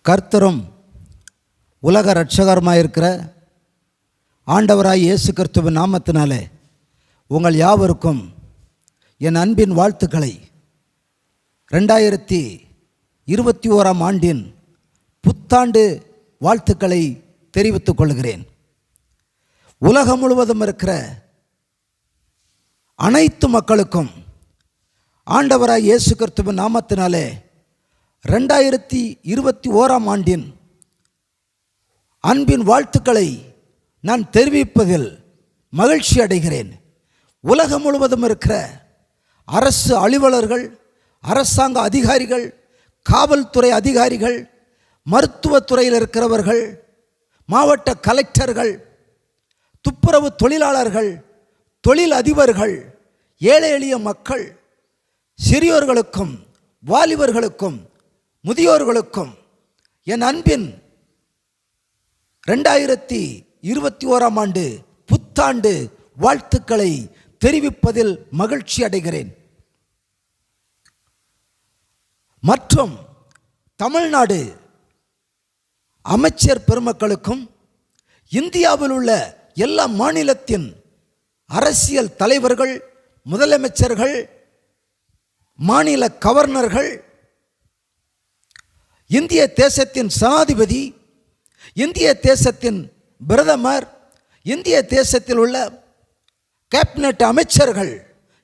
கர்த்தரும் உலக இரட்சகருமாயிருக்கிற ஆண்டவராய் இயேசு கிறிஸ்துவின் நாமத்தினாலே உங்கள் யாவருக்கும் என் அன்பின் வாழ்த்துக்களை 2021 ஆண்டின் புத்தாண்டு வாழ்த்துக்களை தெரிவித்துக் கொள்கிறேன். உலகம் முழுவதும் இருக்கிற அனைத்து மக்களுக்கும் ஆண்டவராய் இயேசு கிறிஸ்துவின் நாமத்தினாலே 2021 ஆண்டின் அன்பின் வாழ்த்துக்களை நான் தெரிவிப்பதில் மகிழ்ச்சி அடைகிறேன். உலகம் முழுவதும் இருக்கிற அரசு அலுவலர்கள், அரசாங்க அதிகாரிகள், காவல்துறை அதிகாரிகள், மருத்துவத்துறையில் இருக்கிறவர்கள், மாவட்ட கலெக்டர்கள், துப்புரவு தொழிலாளர்கள், தொழில் அதிபர்கள், ஏழை எளிய மக்கள், சிறியோர்களுக்கும் வாலிபர்களுக்கும் முதியோர்களுக்கும் என் அன்பின் 2021 ஆண்டு புத்தாண்டு வாழ்த்துக்களை தெரிவிப்பதில் மகிழ்ச்சி அடைகிறேன். மற்றும் தமிழ்நாடு அமைச்சர் பெருமக்களுக்கும் இந்தியாவில் உள்ள எல்லா மாநிலத்தின் அரசியல் தலைவர்கள், முதலமைச்சர்கள், மாநில கவர்னர்கள், இந்திய தேசத்தின் ஜனாதிபதி, இந்திய தேசத்தின் பிரதமர், இந்திய தேசத்தில் உள்ள கேபினட் அமைச்சர்கள்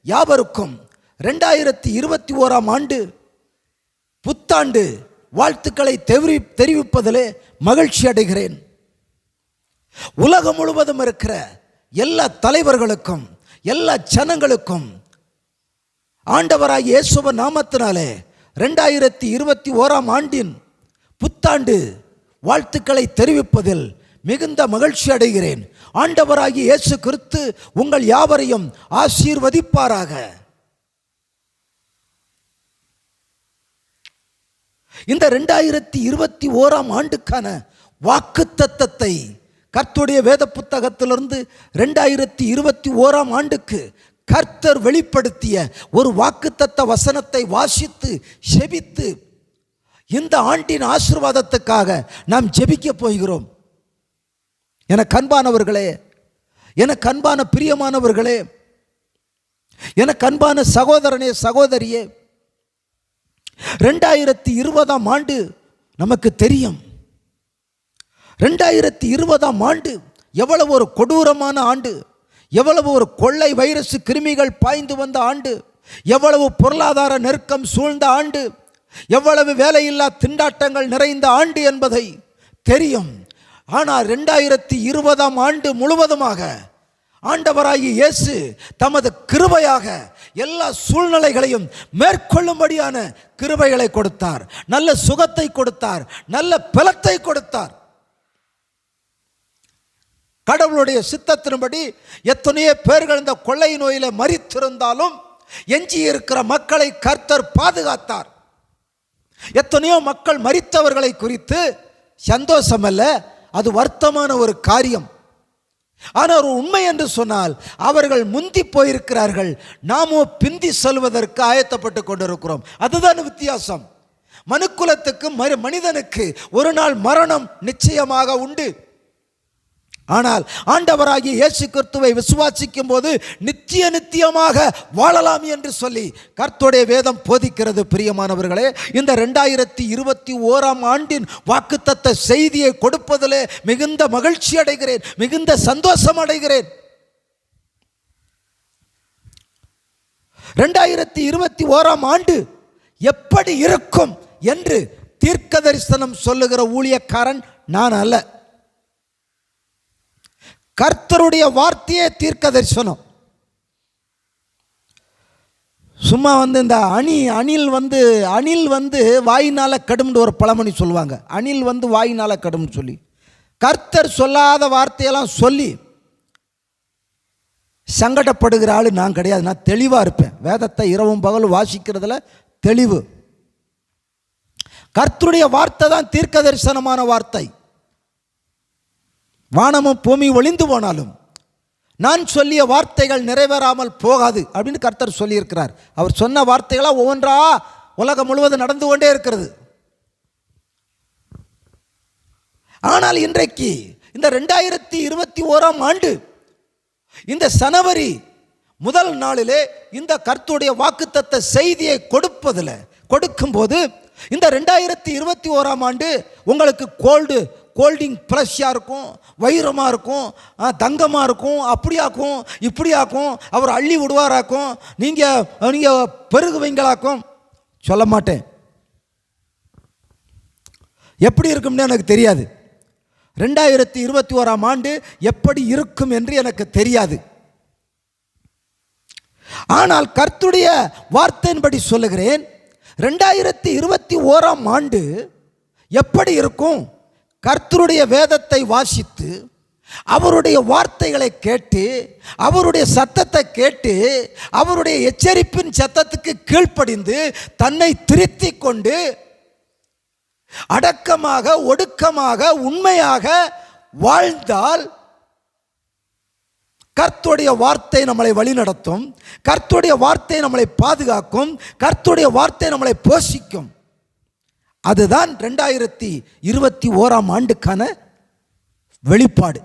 யாவருக்கும் 2021 ஆண்டு புத்தாண்டு வாழ்த்துக்களை தெரிவிப்பதிலே மகிழ்ச்சி அடைகிறேன். உலகம் முழுவதும் இருக்கிற எல்லா தலைவர்களுக்கும் எல்லா ஜனங்களுக்கும் ஆண்டவராகிய இயேசுவின் நாமத்தினாலே 2021 ஆண்டின் புத்தாண்டு வாழ்த்துக்களை தெரிவிப்பதில் மிகுந்த மகிழ்ச்சி அடைகிறேன். ஆண்டவராகிய இயேசு கிறிஸ்து உங்கள் யாவரையும் ஆசீர்வதிப்பாராக. இந்த 2021 ஆண்டுக்கான வாக்குத்தத்தத்தை கர்த்தருடைய வேத புத்தகத்திலிருந்து 2021 ஆண்டுக்கு கர்த்தர் வெளிப்படுத்திய ஒரு வாக்குத்தத்த வசனத்தை வாசித்து செபித்து இந்த ஆண்டின் ஆசீர்வாதத்துக்காக நாம் ஜெபிக்க போகிறோம். எனக்கு அன்பானவர்களே, எனக்கு அன்பான பிரியமானவர்களே, எனக்கு அன்பான சகோதரனே சகோதரியே, 2020 ஆண்டு நமக்கு தெரியும். 2020 ஆண்டு எவ்வளவு ஒரு கொடூரமான ஆண்டு, எவ்வளவு ஒரு கொள்ளை வைரஸ் கிருமிகள் பாய்ந்து வந்த ஆண்டு, எவ்வளவு பொருளாதார நெருக்கம் சூழ்ந்த ஆண்டு, எவ்வளவு வேலையில்லா திண்டாட்டங்கள் நிறைந்த ஆண்டு என்பதை தெரியும். ஆனால் 2020 ஆண்டு முழுவதுமாக ஆண்டவராகிய இயேசு தமது கிருபையாக எல்லா சூழ்நிலைகளையும் மேற்கொள்ளும்படியான கிருபைகளை கொடுத்தார், நல்ல சுகத்தை கொடுத்தார், நல்ல பலத்தை கொடுத்தார். கடவுளுடைய சித்தத்தின்படி எத்தனையோ பேர்கள் இந்த கொள்ளை நோயில மரித்திருந்தாலும் எஞ்சி இருக்கிற மக்களை கர்த்தர் பாதுகாத்தார். எத்தனையோ மக்கள் மரித்தவர்களை குறித்து சந்தோஷம் அல்ல, அது வருத்தமான ஒரு காரியம். ஆனால் ஒரு உண்மை என்று சொன்னால் அவர்கள் முந்தி போயிருக்கிறார்கள், நாமோ பிந்தி செல்வதற்கு ஆயத்தப்பட்டு கொண்டிருக்கிறோம். அதுதான் வித்தியாசம். மனுக்குலத்துக்கு மனிதனுக்கு ஒரு நாள் மரணம் நிச்சயமாக உண்டு. ஆனால் ஆண்டவராகிய இயேசு கிறிஸ்துவை விசுவாசிக்கும் போது நித்தியமாக வாழலாம் என்று சொல்லி கர்த்தருடைய வேதம் போதிக்கிறது. பிரியமானவர்களே, இந்த 2021 ஆண்டின் வாக்குத்தத்த செய்தியை கொடுப்பதிலே மிகுந்த மகிழ்ச்சி அடைகிறேன், மிகுந்த சந்தோஷம் அடைகிறேன். 2021 ஆண்டு எப்படி இருக்கும் என்று தீர்க்க தரிசனம் சொல்லுகிற ஊழியக்காரன் நான் அல்ல. கர்த்தருடைய வார்த்தையே தீர்க்க தரிசனம். சும்மா இந்த அணில் வாயினால கடும்னு ஒரு பழமொழி சொல்லுவாங்க. அணில் வாயினால கடும்னு சொல்லி கர்த்தர் சொல்லாத வார்த்தையெல்லாம் சொல்லி சங்கடப்படுகிற ஆளு நான் கிடையாது. நான் தெளிவாக இருப்பேன். வேதத்தை இரவும் பகலும் வாசிக்கிறதுல தெளிவு. கர்த்தருடைய வார்த்தை தான் தீர்க்க தரிசனமான வார்த்தை. வானமும் பூமி ஒளிந்து போனாலும் நான் சொல்லிய வார்த்தைகள் நிறைவேறாமல் போகாது அப்படின்னு கர்த்தர் சொல்லியிருக்கிறார். அவர் சொன்ன வார்த்தைகளாக ஒவ்வொன்றா உலகம் முழுவதும் நடந்து கொண்டே இருக்கிறது. ஆனால் இன்றைக்கு இந்த 2021 ஆண்டு இந்த ஜனவரி முதல் நாளிலே இந்த கர்த்தருடைய வாக்குத்தத்த செய்தியை கொடுக்கும்போது இந்த 2021 ஆண்டு உங்களுக்கு கோல்டிங் ப்ளஷ்ஷாக இருக்கும், வைரமாக இருக்கும், தங்கமாக இருக்கும், அப்படியாக்கும் இப்படியாக்கும், அவர் அள்ளி விடுவாராக்கும், நீங்கள் பெருகுவீங்களாக்கும். சொல்ல மாட்டேன், எப்படி இருக்கும்னு எனக்கு தெரியாது. 2021 ஆண்டு எப்படி இருக்கும் என்று எனக்கு தெரியாது. ஆனால் கர்த்தருடைய வார்த்தையின்படி சொல்லுகிறேன், 2021 ஆண்டு எப்படி இருக்கும்? கர்த்தருடைய வேதத்தை வாசித்து, அவருடைய வார்த்தைகளை கேட்டு, அவருடைய சத்தத்தை கேட்டு, அவருடைய எச்சரிப்பின் சத்தத்துக்கு கீழ்ப்படிந்து தன்னை திருத்திக் கொண்டு அடக்கமாக, ஒடுக்கமாக, உண்மையாக வாழ்ந்தால் கர்த்தருடைய வார்த்தை நம்மளை வழிநடத்தும், கர்த்தருடைய வார்த்தை நம்மளை பாதுகாக்கும், கர்த்தருடைய வார்த்தை நம்மளை போஷிக்கும். அதுதான் 2021 ஆண்டுக்கான வெளிப்பாடு.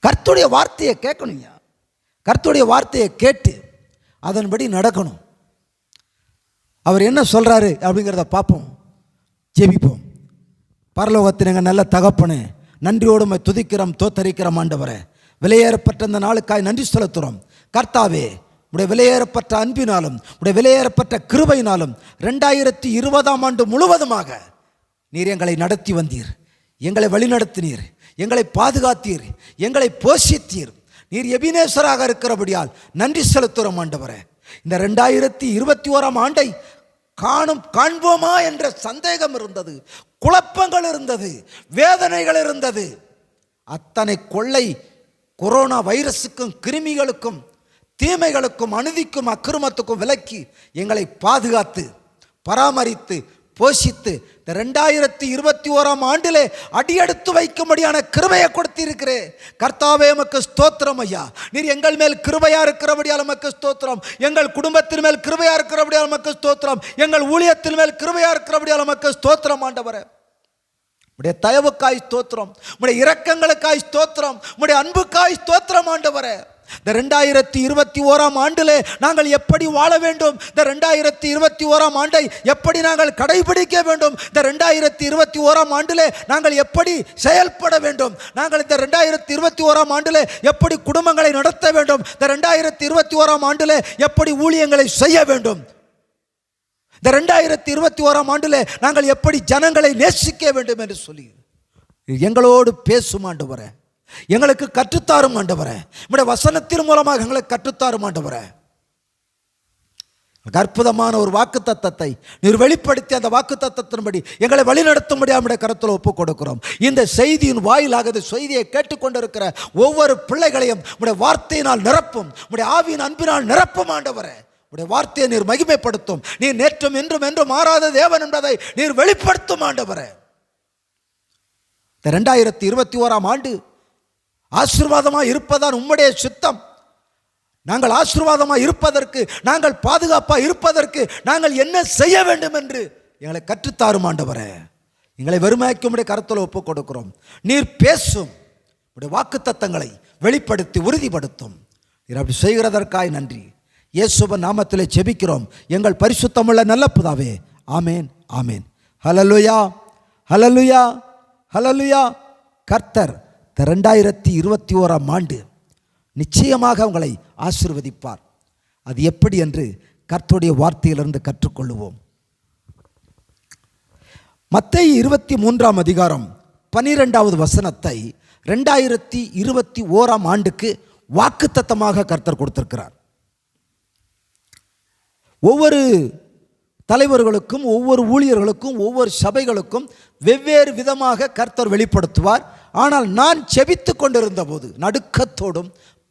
கர்த்தருடைய வார்த்தையை கேட்கணுங்க, கர்த்தருடைய வார்த்தையை கேட்டு அதன்படி நடக்கணும். அவர் என்ன சொல்றாரு அப்படிங்கிறத பார்ப்போம், ஜெபிப்போம். பரலோகத்தின் எங்கள் நல்ல தகப்பனே, நன்றியோடு துதிக்கிறோம், தோத்தரிக்கிறோம். ஆண்டவரே, விலையேறப்பட்ட இந்த நாளுக்காய் நன்றி செலுத்துகிறோம். கர்த்தாவே, உடைய விலையேறப்பட்ட அன்பினாலும் உடைய விலையேறப்பட்ட கிருபையினாலும் 2020 ஆண்டு முழுவதுமாக நீர் எங்களை நடத்தி வந்தீர், எங்களை வழிநடத்தினீர், எங்களை பாதுகாத்தீர், எங்களை போஷித்தீர். நீர் எபினேசராக இருக்கிறபடியால் நன்றி செலுத்துகிறோம். ஆண்டவரே, இந்த 2021 ஆண்டை காண்போமா என்ற சந்தேகம் இருந்தது, குழப்பங்கள் இருந்தது, வேதனைகள் இருந்தது. அத்தனை கொள்ளை கொரோனா வைரஸுக்கும் கிருமிகளுக்கும் தீமைகளுக்கும் அநீதிக்கும் அக்கிரமத்துக்கும் விலக்கி எங்களை பாதுகாத்து பராமரித்து போஷித்து இந்த 2021 ஆண்டிலே அடியெடுத்து வைக்கும்படியான கிருபையை கொடுத்திருக்கிறேன். கர்த்தாவே, உமக்கு ஸ்தோத்திரம் ஐயா. நீர் எங்கள் மேல் கிருபையா இருக்கிறபடியால் உமக்கு ஸ்தோத்திரம். எங்கள் குடும்பத்தின் மேல் கிருபையா இருக்கிறபடியால் உமக்கு ஸ்தோத்திரம். எங்கள் ஊழியத்தின் மேல் கிருபையா இருக்கிறபடியால் உமக்கு ஸ்தோத்திரம். ஆண்டவரே, உடைய தயவுக்காய் ஸ்தோத்திரம், உடைய இரக்கங்களுக்காய் ஸ்தோத்திரம், உடைய அன்புக்காய் ஸ்தோத்திரம். ஆண்டவரே, இந்த 2021 ஆண்டிலே நாங்கள் எப்படி வாழ வேண்டும், இந்த 2021 ஆண்டை எப்படி நாங்கள் கடைபிடிக்க வேண்டும், இந்த 2021 ஆண்டிலே நாங்கள் எப்படி செயல்பட வேண்டும், நாங்கள் இந்த 2021 ஆண்டிலே எப்படி குடும்பங்களை நடத்த வேண்டும், இந்த 2021 ஆண்டிலே எப்படி ஊழியங்களை செய்ய வேண்டும், இந்த 2021 ஆண்டிலே நாங்கள் எப்படி ஜனங்களை நேசிக்க வேண்டும் என்று சொல்லி எங்களோடு பேசும் ஆண்டவரே. எங்களுக்கு கற்றுத்தாரும் ஆண்டவரே. உம்முடைய வசனத்தின் மூலமாக எங்களுக்கு கற்றுத்தாரும் ஆண்டவரே. அற்புதமான ஒரு வாக்குத்தத்தத்தை நீர் வெளிப்படுத்தி அந்த வாக்குத்தத்தத்தின்படி எங்களை வழிநடத்தும்படி நம்முடைய கரத்தில் ஒப்புக் கொடுக்கிறோம். இந்த செய்தியின் வாயிலாக இந்த செய்தியை கேட்டுக்கொண்டிருக்கிற ஒவ்வொரு பிள்ளைகளையும் உம்முடைய வார்த்தையினால் நிரப்பும், உம்முடைய ஆவியின் அன்பினால் நிரப்பும் ஆண்டவரே. உடைய வார்த்தையை நீர் மகிமைப்படுத்தும். நீர் நேற்றும் என்றும் என்றும் மாறாத தேவன் என்பதை நீர் வெளிப்படுத்தும் ஆண்டவரே. இந்த 2021 ஆண்டு ஆசீர்வாதமாக இருப்பதான் உம்முடைய சித்தம். நாங்கள் ஆசீர்வாதமாக இருப்பதற்கு, நாங்கள் பாதுகாப்பாக இருப்பதற்கு நாங்கள் என்ன செய்ய வேண்டும் என்று எங்களை கற்றுத்தாரும் ஆண்டவரே. எங்களை வெறுமையாக்கி உம்முடைய கரத்தில் ஒப்புக் கொடுக்கிறோம். நீர் பேசும், உடைய வாக்குத்தத்தங்களை வெளிப்படுத்தி உறுதிப்படுத்தும். நீர் அப்படி செய்கிறதற்காய் நன்றி. இயேசுவின் நாமத்திலே ஜெபிக்கிறோம் எங்கள் பரிசுத்தமுள்ள நல்ல பிதாவே. ஆமேன், ஆமேன். ஹல்லேலூயா, ஹல்லேலூயா, ஹல்லேலூயா. கர்த்தர் 2021 ஆண்டு நிச்சயமாக உங்களை ஆசீர்வதிப்பார். அது எப்படி என்று கர்த்தருடைய வார்த்தையிலிருந்து கற்றுக்கொள்ளுவோம். மத்தேயு 23 அதிகாரம் 12வது வசனத்தை 2021 ஆண்டுக்கு வாக்குத்தத்தமாக கர்த்தர் கொடுத்திருக்கிறார். ஒவ்வொரு தலைவர்களுக்கும், ஒவ்வொரு ஊழியர்களுக்கும், ஒவ்வொரு சபைகளுக்கும் வெவ்வேறு விதமாக கர்த்தர் வெளிப்படுத்துவார். ஆனால் நான் செபித்து கொண்டிருந்த போது, நடுக்கத்தோடும்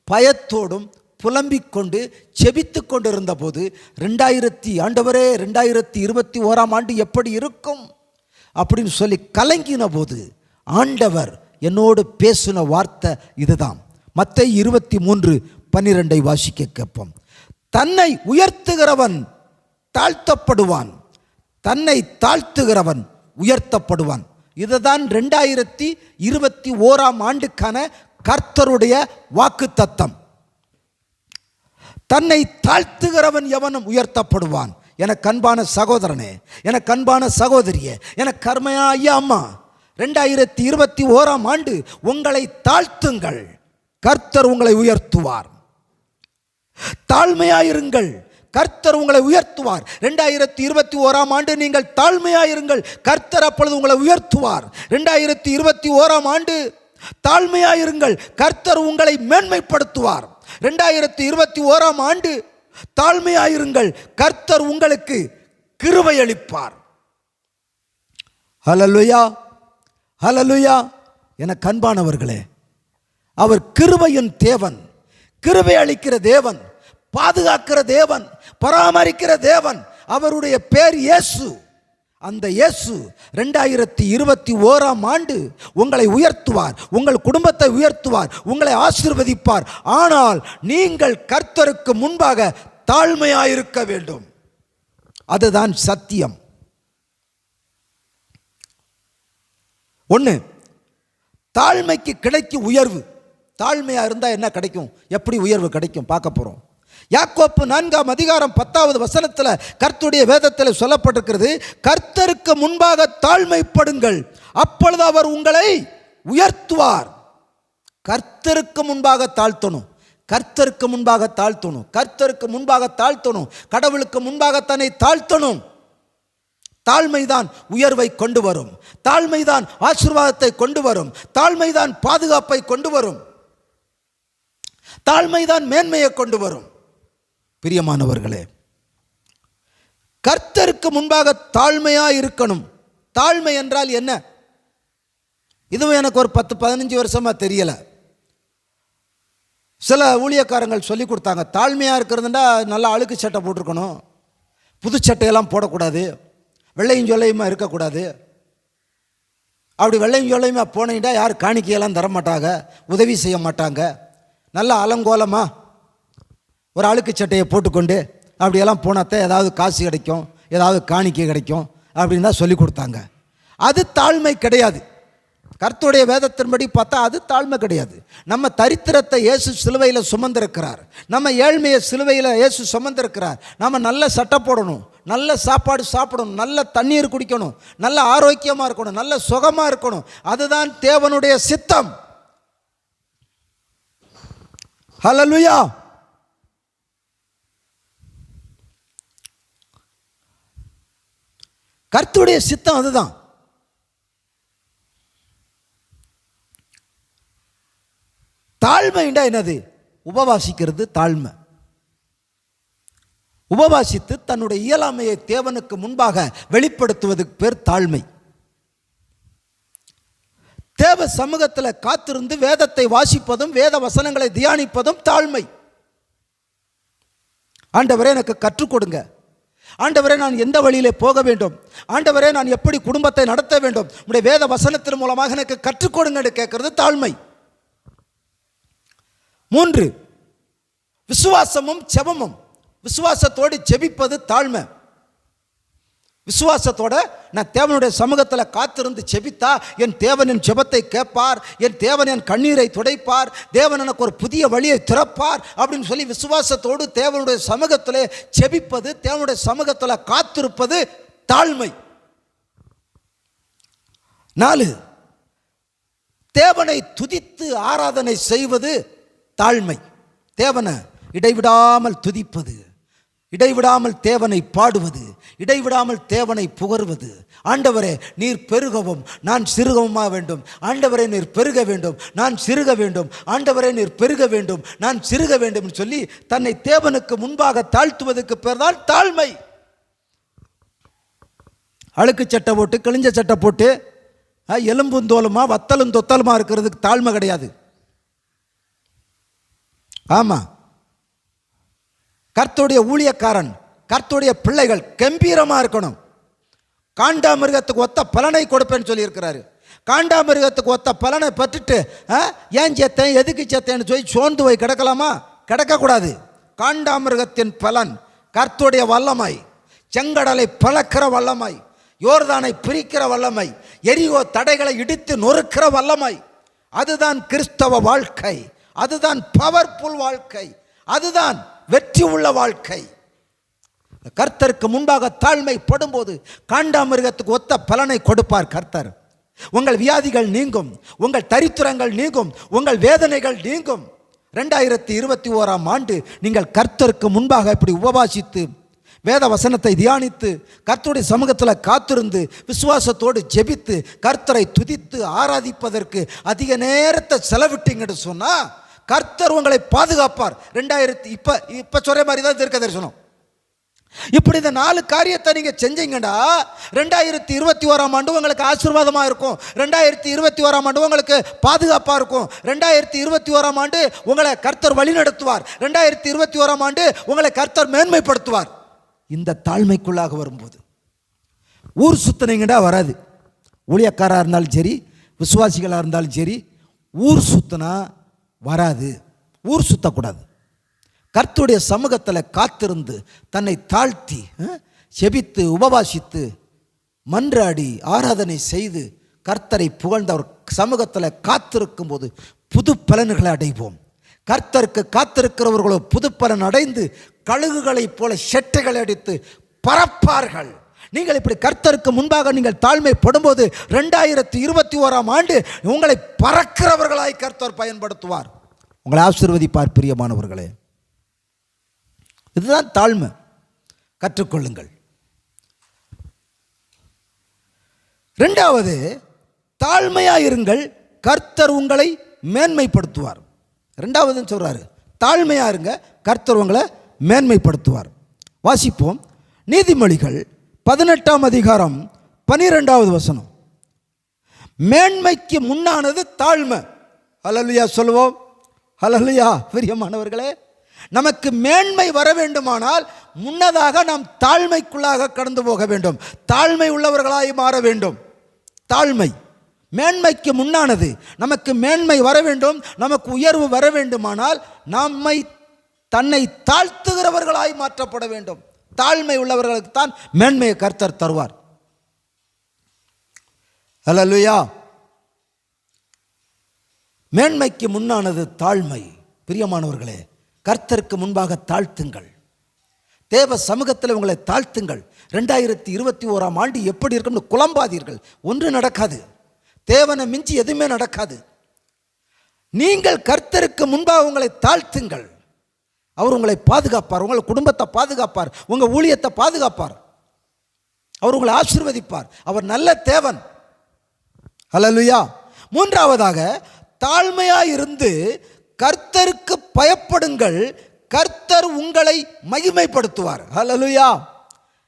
பயத்தோடும் புலம்பிக் கொண்டு செபித்து கொண்டிருந்த போது, ஆண்டவரே 2021 ஆண்டு எப்படி இருக்கும் அப்படின்னு சொல்லி கலங்கின போது ஆண்டவர் என்னோடு பேசின வார்த்தை இதுதான். மத்தேயு 23:12 வாசிக்க கேட்போம். தன்னை உயர்த்துகிறவன் தாழ்த்தப்படுவான், தன்னை தாழ்த்துகிறவன் உயர்த்தப்படுவான். இதுதான் 2021 ஆண்டுக்கான கர்த்தருடைய வாக்குத்தத்தம். தன்னை தாழ்த்துகிறவன் எவனும் உயர்த்தப்படுவான். எனக்கு அன்பான சகோதரனே, எனக்கு அன்பான சகோதரியே, எனக்கு கர்மையா ஐயா அம்மா, 2021 ஆண்டு உங்களை தாழ்த்துங்கள், கர்த்தர் உங்களை உயர்த்துவார். தாழ்மையாயிருங்கள், கர்த்தர் உங்களை உயர்த்துவார். 2021 ஆண்டு நீங்கள் தாழ்மையாயிருங்கள், கர்த்தர் அப்பொழுது உங்களை உயர்த்துவார். 2021 ஆண்டு தாழ்மையாயிருங்கள், கர்த்தர் உங்களை மேன்மைப்படுத்துவார். 2021 ஆண்டு தாழ்மையாயிருங்கள், கர்த்தர் உங்களுக்கு கிருபை அளிப்பார். ஹல்லேலூயா, ஹல்லேலூயா. எனக்கு அன்பானவர்களே, அவர் கிருபையின் தேவன், கிருபை அளிக்கிற தேவன், பாதுகாக்கிற தேவன், பராமரிக்கிற தேவன். அவருடைய பேர் இயேசு. அந்த இயேசு 2021 ஆண்டு உங்களை உயர்த்துவார், உங்கள் குடும்பத்தை உயர்த்துவார், உங்களை ஆசீர்வதிப்பார். ஆனால் நீங்கள் கர்த்தருக்கு முன்பாக தாழ்மையாயிருக்க வேண்டும். அதுதான் சத்தியம். ஒன்று, தாழ்மைக்கு கிடைக்கும் உயர்வு. தாழ்மையா இருந்தா என்ன கிடைக்கும், எப்படி உயர்வு கிடைக்கும் பார்க்க போறோம். யாக்கோப்பு 4ஆம் அதிகாரம் 10வது வசனத்தில் கர்த்தருடைய வேதத்தில் சொல்லப்பட்டிருக்கிறது, கர்த்தருக்கு முன்பாக தாழ்மைப்படுங்கள், அப்பொழுது அவர் உங்களை உயர்த்துவார். கர்த்தருக்கு முன்பாக தாழ்த்தணும், கர்த்தருக்கு முன்பாக தாழ்த்தணும், கர்த்தருக்கு முன்பாக தாழ்த்தணும், கடவுளுக்கு முன்பாக தன்னை தாழ்த்தணும். தாழ்மைதான் உயர்வை கொண்டு வரும், தாழ்மைதான் ஆசீர்வாதத்தை கொண்டு வரும், தாழ்மைதான் பாதுகாப்பை கொண்டு வரும், தாழ்மைதான் மேன்மையை கொண்டு வரும். பிரியமானவர்களே, கர்த்தருக்கு முன்பாக தாழ்மையா இருக்கணும். தாழ்மை என்றால் என்ன? இதுவும் எனக்கு ஒரு 10-15 வருஷமா தெரியல. சில ஊழியக்காரங்கள் சொல்லி கொடுத்தாங்க, தாழ்மையா இருக்கிறதுனா நல்லா அழுக்கு சட்டை போட்டிருக்கணும், புது சட்டையெல்லாம் போடக்கூடாது, வெள்ளையும் சொல்லையுமா இருக்கக்கூடாது. அப்படி வெள்ளையும் சொல்லையுமா போனீங்கன்னா யார் காணிக்கையெல்லாம் தர மாட்டாங்க, உதவி செய்ய மாட்டாங்க. நல்லா அலங்கோலமாக ஒரு அழுக்கு சட்டையை போட்டுக்கொண்டு அப்படியெல்லாம் போனாத்தான் ஏதாவது காசு கிடைக்கும், ஏதாவது காணிக்கை கிடைக்கும் அப்படின்னு தான் சொல்லி கொடுத்தாங்க. அது தாழ்மை கிடையாது. கர்த்தருடைய வேதத்தின்படி பார்த்தா அது தாழ்மை கிடையாது. நம்ம தரித்திரத்தை இயேசு சிலுவையில் சுமந்திருக்கிறார், நம்ம ஏழ்மையை சிலுவையில் இயேசு சுமந்திருக்கிறார். நம்ம நல்ல சட்டை போடணும், நல்ல சாப்பாடு சாப்பிடணும், நல்ல தண்ணீர் குடிக்கணும், நல்ல ஆரோக்கியமாக இருக்கணும், நல்ல சுகமாக இருக்கணும். அதுதான் தேவனுடைய சித்தம். ஹல்லேலூயா. கர்த்தருடைய சித்தம் அதுதான். தாழ்மைண்டா என்னது? உபவாசிக்கிறது தாழ்மை. உபவாசித்து தன்னுடைய இயலாமையை தேவனுக்கு முன்பாக வெளிப்படுத்துவதற்கு பேர் தாழ்மை. தேவ சமூகத்தில் காத்திருந்து வேதத்தை வாசிப்பதும் வேத வசனங்களை தியானிப்பதும் தாழ்மை. ஆண்டவரே எனக்கு கற்றுக் கொடுங்க, ஆண்டவரே நான் எந்த வழியிலே போக வேண்டும், ஆண்டவரே நான் எப்படி குடும்பத்தை நடத்த வேண்டும், உடைய வேத வசனத்தின் மூலமாக எனக்கு கற்றுக் கொடுங்க என்று கேட்கிறது தாழ்மை. 3, விசுவாசமும் ஜெபமும். விசுவாசத்தோடு ஜெபிப்பது தாழ்மை. விசுவாசத்தோட நான் தேவனுடைய சமூகத்தில் காத்திருந்து ஜெபித்தா என் தேவன் என் ஜெபத்தை கேட்பார், என் தேவன் என் கண்ணீரை துடைப்பார், தேவன் எனக்கு ஒரு புதிய வழியை திறப்பார் அப்படின்னு சொல்லி விசுவாசத்தோடு தேவனுடைய சமூகத்தில் ஜெபிப்பது, தேவனுடைய சமூகத்தில் காத்திருப்பது தாழ்மை. 4, தேவனை துதித்து ஆராதனை செய்வது தாழ்மை. தேவனை இடைவிடாமல் துதிப்பது, இடைவிடாமல் தேவனை பாடுவது, இடைவிடாமல் தேவனை புகழ்வது. ஆண்டவரே நீர் பெருகவும் நான் சிறுகவுமா வேண்டும், ஆண்டவரே நீர் பெருக வேண்டும் நான் சிறுக வேண்டும், ஆண்டவரே நீர் பெருக வேண்டும் நான் சிறுக வேண்டும் சொல்லி தன்னை தேவனுக்கு முன்பாக தாழ்த்துவதற்கு பேர் தான் தாழ்மை. அழுக்கு சட்டை போட்டு கிழிஞ்ச சட்டை போட்டு எலும்பும் தோலுமா வத்தலும் தொத்தலுமா இருக்கிறதுக்கு தாழ்மை கிடையாது. ஆமா, கர்த்தருடைய ஊழியக்காரன், கர்த்தருடைய பிள்ளைகள் கம்பீரமா இருக்கணும். காண்டாமிருகத்துக்கு ஒத்த பலனை கொடுப்பேன்னு சொல்லி இருக்கிறாரு. காண்டாமிருகத்துக்கு ஒத்த பலனை பெற்றுட்டு ஏன் சேத்தேன் எதுக்கு சேத்தேன்னு சொல்லி சோர்ந்து போய் கிடக்கலாமா? கிடக்கக்கூடாது. காண்டாமிருகத்தின் பலன் கர்த்தருடைய வல்லமை, செங்கடலை பழக்கிற வல்லமை, யோர்தானை பிரிக்கிற வல்லமை, எரிகோ தடைகளை இடித்து நொறுக்கிற வல்லமை, அதுதான் கிறிஸ்தவ வாழ்க்கை, அதுதான் பவர்ஃபுல் வாழ்க்கை, அதுதான் வெற்றி உள்ள வாழ்க்கை. கர்த்தருக்கு முன்பாக தாழ்மை படும்போது காண்டாமிருகத்துக்கு ஒத்த பலனை கொடுப்பார் கர்த்தர். உங்கள் வியாதிகள் நீங்கும், உங்கள் தரித்திரங்கள் நீங்கும், உங்கள் வேதனைகள் நீங்கும். 2021ஆம் ஆண்டு நீங்கள் கர்த்தருக்கு முன்பாக இப்படி உபவாசித்து வேத வசனத்தை தியானித்து கர்த்தருடைய சமூகத்தில் காத்திருந்து விசுவாசத்தோடு ஜெபித்து கர்த்தரை துதித்து ஆராதிப்பதற்கு அதிக நேரத்தை செலவிட்டீங்கன்னு சொன்னால் கர்த்தர் உங்களை பாதுகாப்பார். இப்போ சொல்ற மாதிரி தான் தீர்க்க தரிசனம். இப்படி இந்த 4 காரியத்தை நீங்க செஞ்சீங்கன்னா 2021ஆம் ஆண்டு உங்களுக்கு ஆசீர்வாதமாக இருக்கும். 2021ஆம் ஆண்டு உங்களுக்கு பாதுகாப்பாக இருக்கும். 2021ஆம் ஆண்டு உங்களை கர்த்தர் வழி நடத்துவார். 2021ஆம் ஆண்டு உங்களை கர்த்தர் மேன்மைப்படுத்துவார். இந்த தாழ்மைக்குள்ளாக வரும்போது ஊர் சுத்தினீங்கடா வராது. ஊழியக்காராக இருந்தாலும் சரி, விசுவாசிகளாக இருந்தாலும் சரி, ஊர் சுத்தினா வராது. ஊர் சுத்தக்கூடாது. கர்த்தருடைய சமூகத்தில் காத்திருந்து தன்னை தாழ்த்தி செபித்து உபவாசித்து மன்றாடி ஆராதனை செய்து கர்த்தரை புகழ்ந்த அவர் சமூகத்தில் காத்திருக்கும் போது புது பலன்களை அடைவோம். கர்த்தருக்கு காத்திருக்கிறவர்களோ புது பலன் அடைந்து கழுகுகளைப் போல செட்டைகளை அடித்து பறப்பார்கள். நீங்கள் இப்படி கர்த்தருக்கு முன்பாக நீங்கள் தாழ்மைப்படும்போது 2021ஆம் ஆண்டு உங்களை பறக்கிறவர்களாய் கர்த்தர் பயன்படுத்துவார். உங்களை ஆசீர்வதிப்பார். பிரியமானவர்களே, இதுதான் தாழ்மை. கற்றுக்கொள்ளுங்கள். 2வது, தாழ்மையாயிருங்கள், கர்த்தர் உங்களை மேன்மைப்படுத்துவார். 2வதுன்னு சொல்றாரு, தாழ்மையா இருங்க, கர்த்தர் உங்களை மேன்மைப்படுத்துவார். வாசிப்போம். நீதிமொழிகள் 18ஆம் அதிகாரம் 12வது வசனம். மேன்மைக்கு முன்னானது தாழ்மை. ஹல்லேலூயா சொல்லுவோம். ஹல்லேலூயா. பிரியமானவர்களே, நமக்கு மேன்மை வர வேண்டுமானால் முன்னதாக நாம் தாழ்மைக்குள்ளாக கடந்து போக வேண்டும். தாழ்மை உள்ளவர்களாய் மாற வேண்டும். தாழ்மை மேன்மைக்கு முன்னானது. நமக்கு மேன்மை வர வேண்டும், நமக்கு உயர்வு வர வேண்டுமானால் நம்மை தன்னை தாழ்த்துகிறவர்களாய் மாற்றப்பட வேண்டும். தாழ்மை உள்ளவர்களுக்கு தான் மேன்மையை கர்த்தர் தருவார். ஹல்லேலூயா. மேன்மைக்கு முன்னானது தாழ்மை. பிரியமானவர்களே, கர்த்தருக்கு முன்பாக தாழ்த்துங்கள். தேவ சமூகத்தில் உங்களை தாழ்த்துங்கள். 2021ஆம் ஆண்டு எப்படி இருக்கும்னு குழம்பாதீர்கள். ஒன்று நடக்காது. தேவனை மிஞ்சி எதுவுமே நடக்காது. நீங்கள் கர்த்தருக்கு முன்பாக உங்களை தாழ்த்துங்கள். அவர் உங்களை பாதுகாப்பார், உங்கள் குடும்பத்தை பாதுகாப்பார், உங்கள் ஊழியத்தை பாதுகாப்பார். அவர் உங்களை ஆசீர்வதிப்பார். அவர் நல்ல தேவன். ஹல்லேலூயா. 3வதாக, தாழ்மையாயிருந்து கர்த்தருக்கு பயப்படுங்கள், கர்த்தர் உங்களை மகிமைப்படுத்துவார். ஹல்லேலூயா.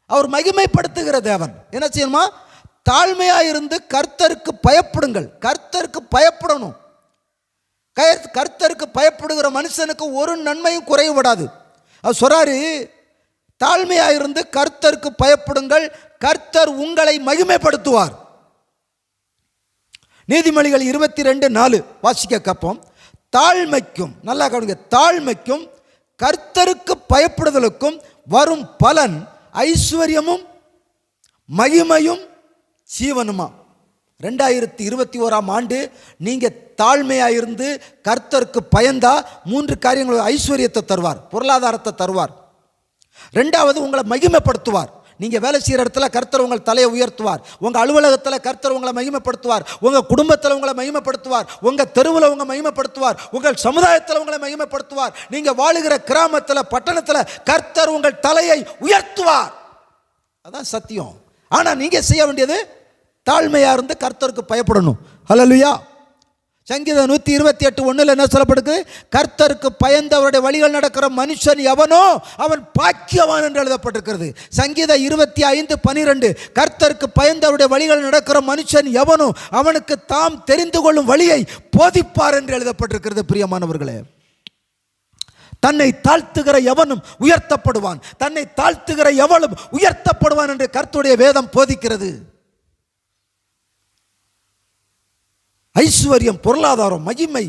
அவர் மகிமைப்படுத்துகிற தேவன். என்ன செய்யணுமா? தாழ்மையாயிருந்து கர்த்தருக்கு பயப்படுங்கள். கர்த்தருக்கு பயப்படணும். கர்த்தருக்கு பயப்படுகிற மனுஷனுக்கு ஒரு நன்மையும் குறைவுபடாது. அவர் சொல்றாரு, தாழ்மையாயிருந்து கர்த்தருக்கு பயப்படுங்கள், கர்த்தர் உங்களை மகிமைப்படுத்துவார். நீதிமொழிகள் 22:4 வாசிக்க கப்போம். தாழ்மைக்கும், நல்லா கவனிங்க, தாழ்மைக்கும் கர்த்தருக்கு பயப்படுதலுக்கும் வரும் பலன் ஐஸ்வர்யமும் மகிமையும் ஜீவனுமா. 2021ஆம் ஆண்டு நீங்க தாழ்மையாயிருந்து கர்த்தருக்கு பயந்தா 3 காரியங்கள். ஐஸ்வர்யத்தை தருவார், பொருளாதாரத்தை தருவார். 2வது, உங்களை மகிமைப்படுத்துவார். நீங்கள் வேலை செய்கிற இடத்துல கர்த்தர் உங்கள் தலையை உயர்த்துவார். உங்கள் அலுவலகத்தில் கர்த்தர் உங்களை மகிமைப்படுத்துவார். உங்கள் குடும்பத்தில் உங்களை மகிமைப்படுத்துவார். உங்கள் தெருவில் உங்களை மகிமைப்படுத்துவார். உங்கள் சமுதாயத்தில் உங்களை மகிமைப்படுத்துவார். நீங்கள் வாழுகிற கிராமத்தில், பட்டணத்தில் கர்த்தர் உங்கள் தலையை உயர்த்துவார். அதான் சத்தியம். ஆனால் நீங்கள் செய்ய வேண்டியது தாழ்மையாக இருந்து கர்த்தருக்கு பயப்படணும். ஹல்லேலூயா. சங்கீதம் 128:1 என்ன சொல்லப்படுது? கர்த்தருக்கு பயந்தவருடைய வழிகள் நடக்கிற மனுஷன் எவனோ அவன் பாக்கியவான் என்று எழுதப்பட்டிருக்கிறது. சங்கீதம் 25:12 கர்த்தருக்கு பயந்தவருடைய வழிகள் நடக்கிற மனுஷன் எவனோ அவனுக்கு தாம் தெரிந்து கொள்ளும் வழியை போதிப்பார் என்று எழுதப்பட்டிருக்கிறது. பிரியமானவர்களே, தன்னை தாழ்த்துகிற எவனும் உயர்த்தப்படுவான், தன்னை தாழ்த்துகிற எவனும் உயர்த்தப்படுவான் என்று கர்த்தருடைய வேதம் போதிக்கிறது. ஐஸ்வர்யம், பொருளாதாரம், மகிமை,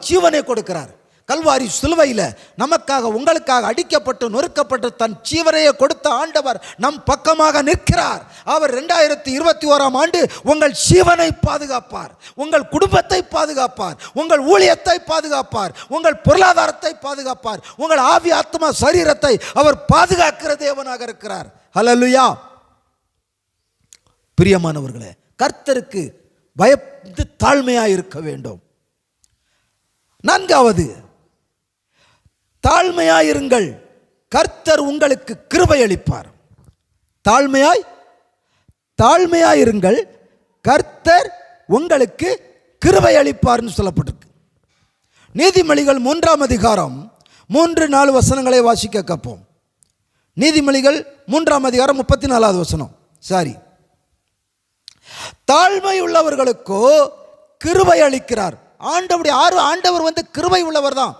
ஜீவனை கொடுக்கிறார். கல்வாரி சிலுவையில் நமக்காக உங்களுக்காக அடிக்கப்பட்டு நொறுக்கப்பட்டு தன் ஜீவனையை கொடுத்த ஆண்டவர் நம் பக்கமாக நிற்கிறார். அவர் 2021ஆம் ஆண்டு உங்கள் ஜீவனை பாதுகாப்பார், உங்கள் குடும்பத்தை பாதுகாப்பார், உங்கள் ஊழியத்தை பாதுகாப்பார், உங்கள் பொருளாதாரத்தை பாதுகாப்பார், உங்கள் ஆவி ஆத்மா சரீரத்தை அவர் பாதுகாக்கிற தேவனாக இருக்கிறார். ஹல்லேலூயா. பிரியமானவர்களே, கர்த்தருக்கு பயந்து தாழ்மையாக இருக்க வேண்டும். 4வது, தாழ்மையாயிருங்கள், கர்த்தர் உங்களுக்கு கிருபை அளிப்பார். தாழ்மையாயிருங்கள், கர்த்தர் உங்களுக்கு கிருபை அளிப்பார்னு சொல்லப்பட்டிருக்கு. நீதிமொழிகள் 3ஆம் அதிகாரம் 3-4 வசனங்களை வாசிக்க கேட்போம். நீதிமொழிகள் 3ஆம் அதிகாரம் 34வது வசனம். தாழ்மை உள்ளவர்களுக்கோ கிருபை அளிக்கிறார். ஆண்டவர் கிருபை உள்ளவர் தான்.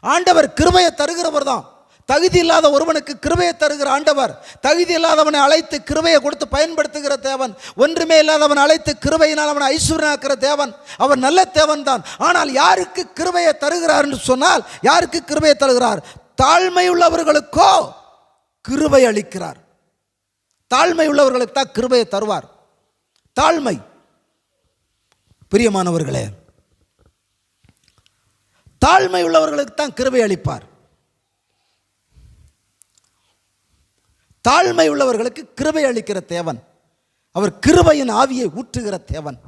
ஆண்டவர் கிருபையை தருகிறவர் தான். தகுதி இல்லாத ஒருவனுக்கு கிருபையை தருகிற ஆண்டவர், தகுதி இல்லாதவனை அழைத்து கிருபையை கொடுத்து பயன்படுத்துகிற தேவன், ஒன்றுமே இல்லாதவன் அழைத்து கிருபையினால் அவனை ஐஸ்வர்யனாக்குற தேவன், அவர் நல்ல தேவன் தான். ஆனால் யாருக்கு கிருபையை தருகிறார் என்று சொன்னால், யாருக்கு கிருபையை தருகிறார்? தாழ்மை உள்ளவர்களுக்கோ கிருபை அளிக்கிறார். தாழ்மை உள்ளவர்களுக்கு தான் கிருபையை தருவார். தாழ்மை. பிரியமானவர்களே, தாழ்மை உள்ளவர்களுக்கு தான் கிருபை அளிப்பார். தாழ்மை உள்ளவர்களுக்கு கிருபை அளிக்கிற தேவன். அவர் கிருபையின் ஆவியை ஊற்றுகிற தேவன்,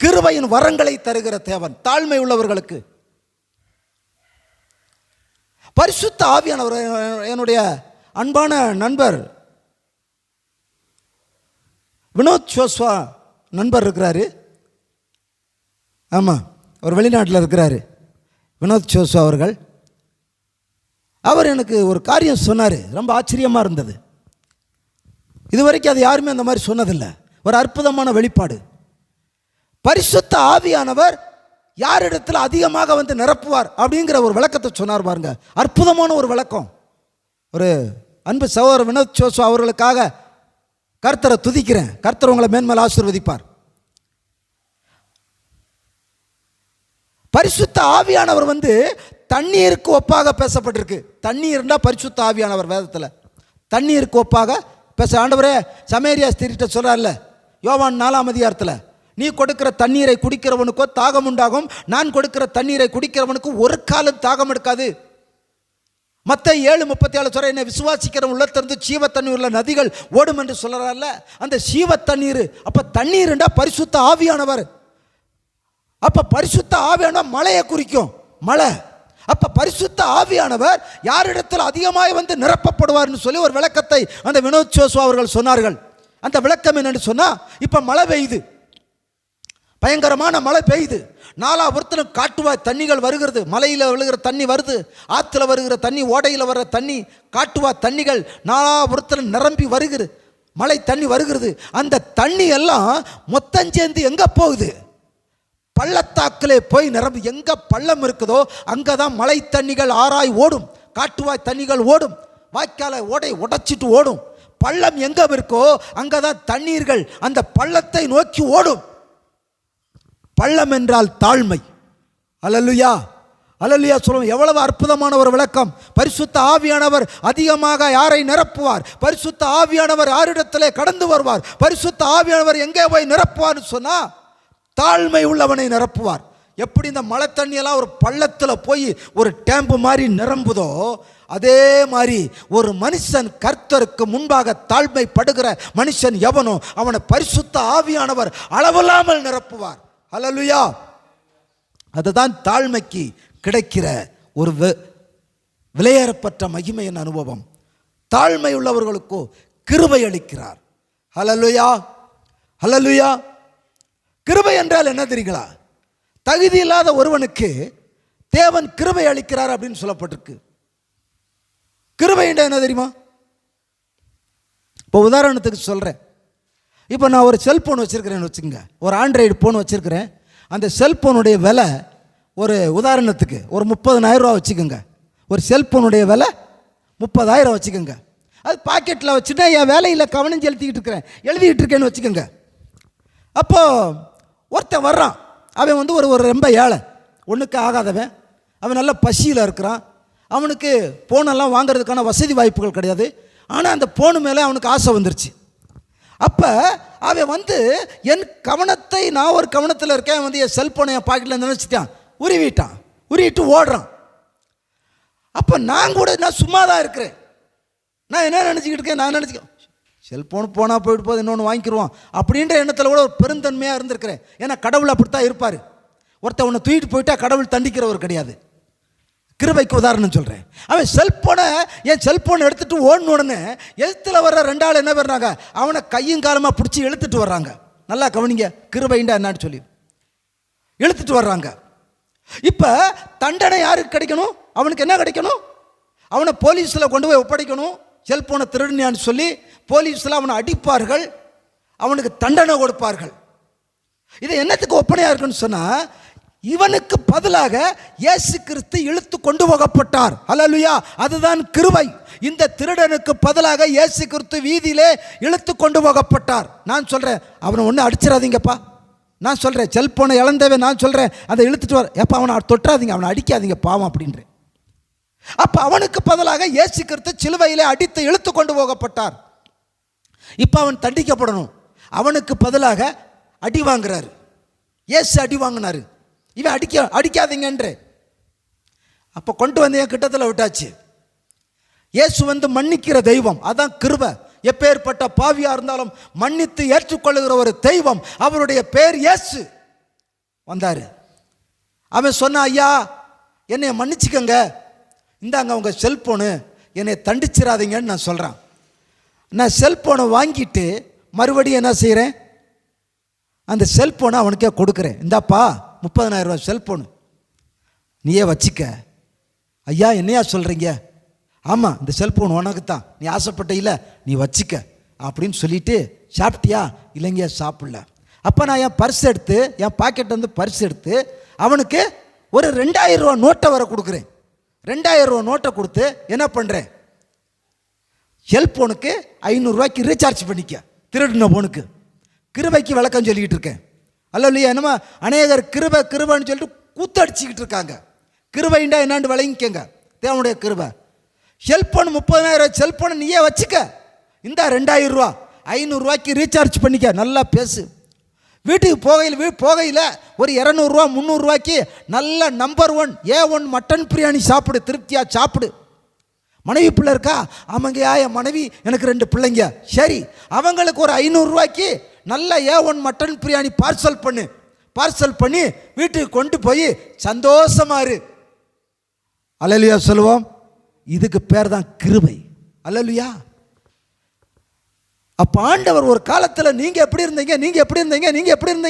கிருபையின் வரங்களை தருகிற தேவன். தாழ்மை உள்ளவர்களுக்கு பரிசுத்த ஆவியானவர். என்னுடைய அன்பான நண்பர் வினோத் ஜோஸ்வா நண்பர் இருக்கிறாரு. ஆமாம், அவர் வெளிநாட்டில் இருக்கிறாரு. வினோத் ஜோஸ்வா அவர்கள், அவர் எனக்கு ஒரு காரியம் சொன்னார், ரொம்ப ஆச்சரியமாக இருந்தது. இதுவரைக்கும் அது யாருமே அந்த மாதிரி சொன்னதில்லை. ஒரு அற்புதமான வெளிப்பாடு. பரிசுத்த ஆவியானவர் யாரிடத்தில் அதிகமாக நிரப்புவார் அப்படிங்கிற ஒரு விளக்கத்தை சொன்னார் பாருங்க. அற்புதமான ஒரு விளக்கம். ஒரு அன்பு சகோதரர் வினோத் ஜோஸ்வா அவர்களுக்காக கர்த்தரை துதிக்கிறேன். கர்த்தர் உங்களை மேன்மேல் ஆசீர்வதிப்பார். பரிசுத்த ஆவியானவர் தண்ணீருக்கு ஒப்பாக பேசப்பட்டிருக்கு. தண்ணீர்னா பரிசுத்த ஆவியானவர். வேதத்தில் தண்ணீருக்கு ஒப்பாக பேச ஆண்டவரே சமேரியா ஸ்திரீட்ட சொல்றார்ல, யோவான் 4ஆம் அதிகாரத்தில், நீ கொடுக்கிற தண்ணீரை குடிக்கிறவனுக்கோ தாகம் உண்டாகும், நான் கொடுக்கிற தண்ணீரை குடிக்கிறவனுக்கு ஒரு காலம் தாகம் எடுக்காது. மத்தேயு 7:37 சொல்ற, என்னை விசுவாசிக்கிற உள்ளத்திலிருந்து ஜீவ தண்ணீர் உள்ள நதிகள் ஓடும் என்று சொல்றாருல்ல. அந்த ஜீவ தண்ணீர், அப்ப தண்ணீர்ண்டா பரிசுத்த ஆவியானவர். அப்ப பரிசுத்த ஆவியானவர் மழையை குறிக்கும். மழை. அப்ப பரிசுத்த ஆவியானவர் யாரிடத்தில் அதிகமாக நிரப்பப்படுவார்னு சொல்லி ஒரு விளக்கத்தை அந்த வினோத் ஜோஸ்வா அவர்கள் சொன்னார்கள். அந்த விளக்கம் என்னன்னு சொன்னா, இப்ப மழை பெய்யுது, பயங்கரமான மழை பெய்யுது, நாலாபுரத்திலும் காட்டுவாய் தண்ணிகள் வருகிறது, மலையில் விழுகிற தண்ணி வருது, ஆற்றுல வருகிற தண்ணி, ஓடையில் வர்ற தண்ணி, காட்டுவாய் தண்ணிகள் நாலாபுரத்தில் நிரம்பி வருகிறது, மழை தண்ணி வருகிறது. அந்த தண்ணி எல்லாம் மொத்தம் சேர்ந்து எங்கே போகுது? பள்ளத்தாக்கிலே போய் நிரம்பி. எங்கே பள்ளம் இருக்குதோ அங்கே தான் மழை தண்ணிகள் ஆராய் ஓடும், காட்டுவாய் தண்ணிகள் ஓடும், வாய்க்கால ஓடை உடைச்சிட்டு ஓடும். பள்ளம் எங்கே இருக்கோ அங்கே தான் தண்ணீர்கள் அந்த பள்ளத்தை நோக்கி ஓடும். பள்ளம் என்றால் தாழ்மை. அல்லேலூயா, அல்லேலூயா சொல்லுவோம். எவ்வளவு அற்புதமான ஒரு விளக்கம். பரிசுத்த ஆவியானவர் அதிகமாக யாரை நிரப்புவார்? பரிசுத்த ஆவியானவர் யாரிடத்திலே கடந்து வருவார்? பரிசுத்த ஆவியானவர் எங்கே போய் நிரப்புவார்னு சொன்னா, தாழ்மை உள்ளவனை நிரப்புவார். எப்படி இந்த மழை தண்ணியெல்லாம் ஒரு பள்ளத்தில் போய் ஒரு டேம்பு மாதிரி நிரம்புதோ, அதே மாதிரி ஒரு மனுஷன் கர்த்தருக்கு முன்பாக தாழ்மைப்படுகிற மனுஷன் எவனோ அவனை பரிசுத்த ஆவியானவர் அளவில்லாமல் நிரப்புவார். அல்லேலூயா. அதுதான் தாழ்மைக்கு கிடைக்கிற ஒரு விலையேறப்பட்ட மகிமையின் அனுபவம். தாழ்மை உள்ளவர்களுக்கோ கிருபை அளிக்கிறார். அல்லேலூயா, அல்லேலூயா. கிருபை என்றால் என்ன தெரியுங்களா? தகுதி இல்லாத ஒருவனுக்கு தேவன் கிருபை அளிக்கிறார் அப்படின்னு சொல்லப்பட்டிருக்கு. கிருபை என்றால் என்ன தெரியுமா? இப்போ உதாரணத்துக்கு சொல்கிறேன். இப்போ நான் ஒரு செல்ஃபோன் வச்சுருக்கிறேன்னு வச்சுக்கோங்க, ஒரு ஆண்ட்ராய்டு ஃபோன் வச்சுருக்கிறேன். அந்த செல்ஃபோனுடைய விலை ஒரு உதாரணத்துக்கு ஒரு 30,000 ரூபா வச்சுக்கோங்க. ஒரு செல்ஃபோனுடைய விலை 30,000 வச்சுக்கோங்க. அது பாக்கெட்டில் வச்சுட்டா என் வேலையில் கவனம் எழுதிக்கிட்டு இருக்கேன்னு வச்சுக்கோங்க. அப்போது ஒருத்தன் வர்றான், அவன் ஒரு ரொம்ப ஏழை, ஒன்றுக்கு ஆகாதவன். அவன் நல்ல பசியில் இருக்கிறான், அவனுக்கு ஃபோனெல்லாம் வாங்குறதுக்கான வசதி வாய்ப்புகள் கிடையாது. ஆனால் அந்த ஃபோனு மேலே அவனுக்கு ஆசை வந்துருச்சு. அப்போ அவன் என் கவனத்தை, நான் ஒரு கவனத்தில் இருக்கேன், என் செல்ஃபோனை என் பாக்கெட்டில் நினச்சிட்டான், உருவிட்டு ஓடுறான். அப்போ நான் சும்மா தான் இருக்கிறேன். நான் என்ன நினச்சிக்கிட்டு இருக்கேன், நான் நினச்சிக்க செல்ஃபோன் போனால் போயிட்டு போது இன்னொன்று வாங்கிக்கிடுவோம் அப்படின்ற எண்ணத்தில் கூட ஒரு பெருந்தன்மையாக இருந்திருக்கிறேன். ஏன்னா கடவுள் அப்படித்தான் இருப்பார். ஒருத்தன் உன்னை தூக்கிட்டு போயிட்டா கடவுள் தண்டிக்கிறவர் கிடையாது. கிருபைக்கு உதாரணம் சொல்கிறேன். அவன் என் செல்ஃபோனை எடுத்துகிட்டு ஓடின உடனே எழுத்தில் வர்ற 2 ஆள் என்ன பண்ணுறாங்க, அவனை கையும் காலமாக பிடிச்சி இழுத்துட்டு வர்றாங்க. நல்லா கவனிங்க, கிருபைண்டா என்னான்னு சொல்லி இழுத்துட்டு வர்றாங்க. இப்போ தண்டனை யாருக்கு கிடைக்கணும்? அவனுக்கு என்ன கிடைக்கணும்? அவனை போலீஸில் கொண்டு போய் ஒப்படைக்கணும். செல்ஃபோனை திருடினான்னு சொல்லி போலீஸில் அவனை அடிப்பார்கள், அவனுக்கு தண்டனை கொடுப்பார்கள். இது என்னத்துக்கு ஒப்பனையாக இருக்குன்னு சொன்னால், இவனுக்கு பதிலாக இயேசு கிறிஸ்து இழுத்து கொண்டு போகப்பட்டார். அல்லேலூயா, அதுதான் கிருபை. இந்த திருடனுக்கு பதிலாக இயேசு கிறிஸ்து வீதியிலே இழுத்து கொண்டு போகப்பட்டார். நான் சொல்கிறேன், அவனை ஒன்றும் அடிச்சிடாதீங்கப்பா. நான் சொல்கிறேன், செல்ஃபோனை இழந்தவே நான் சொல்கிறேன், அதை இழுத்துட்டு வர எப்போ அவனை தொட்டாதீங்க, அவனை அடிக்காதீங்க பாவம் அப்படின்றேன். அப்போ அவனுக்கு பதிலாக இயேசு கிறிஸ்து சிலுவையிலே அடித்து இழுத்து கொண்டு போகப்பட்டார். இப்போ அவன் தண்டிக்கப்படணும். அவனுக்கு பதிலாக அடி வாங்குறாரு. இயேசு அடி வாங்கினாரு, இவன் அடிக்காதீங்கன்ற. அப்போ கொண்டு வந்து என் கிட்டத்தில் விட்டாச்சு. இயேசு மன்னிக்கிற தெய்வம், அதான் கிருபை. எப்பேற்பட்ட பாவியா இருந்தாலும் மன்னித்து ஏற்றுக்கொள்ளுகிற ஒரு தெய்வம், அவருடைய பேர் இயேசு. வந்தாரு, அவன் சொன்னான், ஐயா என்னை மன்னிச்சுக்கங்க, இந்தாங்க உங்க செல்போனு, என்னை தண்டிச்சிடாதீங்கன்னு நான் சொல்கிறேன். நான் செல்போனை வாங்கிட்டு மறுபடியும் என்ன செய்கிறேன், அந்த செல்போனை அவனுக்கே கொடுக்குறேன். இந்தாப்பா 30,000 ரூபா செல்போனு, நீயே வச்சுக்க. ஐயா என்னையா சொல்கிறீங்க? ஆமாம், இந்த செல்போன் உனக்கு தான், நீ ஆசைப்பட்ட இல்லை, நீ வச்சுக்க அப்படின்னு சொல்லிட்டு, சாப்பிட்டியா? இல்லைங்க சாப்பிடல. அப்போ நான் என் பர்ஸ் எடுத்து, என் பாக்கெட் பர்ஸ் எடுத்து அவனுக்கு ஒரு 2,000 ரூபா நோட்டை வர கொடுக்குறேன். 2,000 ரூபா நோட்டை கொடுத்து என்ன பண்ணுறேன், செல்போனுக்கு 500 ரூபாய்க்கு ரீசார்ஜ் பண்ணிக்க. திருடின போனுக்கு கிருபைக்கு விளக்கம் சொல்லிக்கிட்டு இருக்கேன். அல்லையா, என்னமா அநேகர் கிருபைன்னு சொல்லிட்டு கூத்தடிச்சிக்கிட்டு இருக்காங்க. கிருபைண்டா என்னான்னு விளங்கிக்கங்க, தேவனுடைய கிருபை. செல்போன் 30,000 செல்போனை நீயே வச்சுக்க, இந்த 2,000 ரூபா 500 ரூபாய்க்கு ரீசார்ஜ் பண்ணிக்க, நல்லா பேசு. வீட்டுக்கு போகையில் ஒரு 200 ரூபா 300 ரூபாய்க்கு நல்ல நம்பர் 1 A1 மட்டன் பிரியாணி சாப்பிடு, திருப்தியாக சாப்பிடு. மனைவி பிள்ளை இருக்கா? ஆமாங்கயா, என் மனைவி, எனக்கு 2 பிள்ளைங்க. சரி, அவங்களுக்கு ஒரு 500 ரூபாய்க்கு நல்ல A1 மட்டன் பிரியாணி பார்சல் பண்ணி வீட்டுக்கு கொண்டு போய் சந்தோஷமா இரு. அல்லேலூயா சொல்லுவோம். இதுக்கு பேர் தான் கிருபை. அல்லேலூயா. அப்ப ஆண்டவர் ஒரு காலத்தில் நீங்க எப்படி இருந்தீங்க,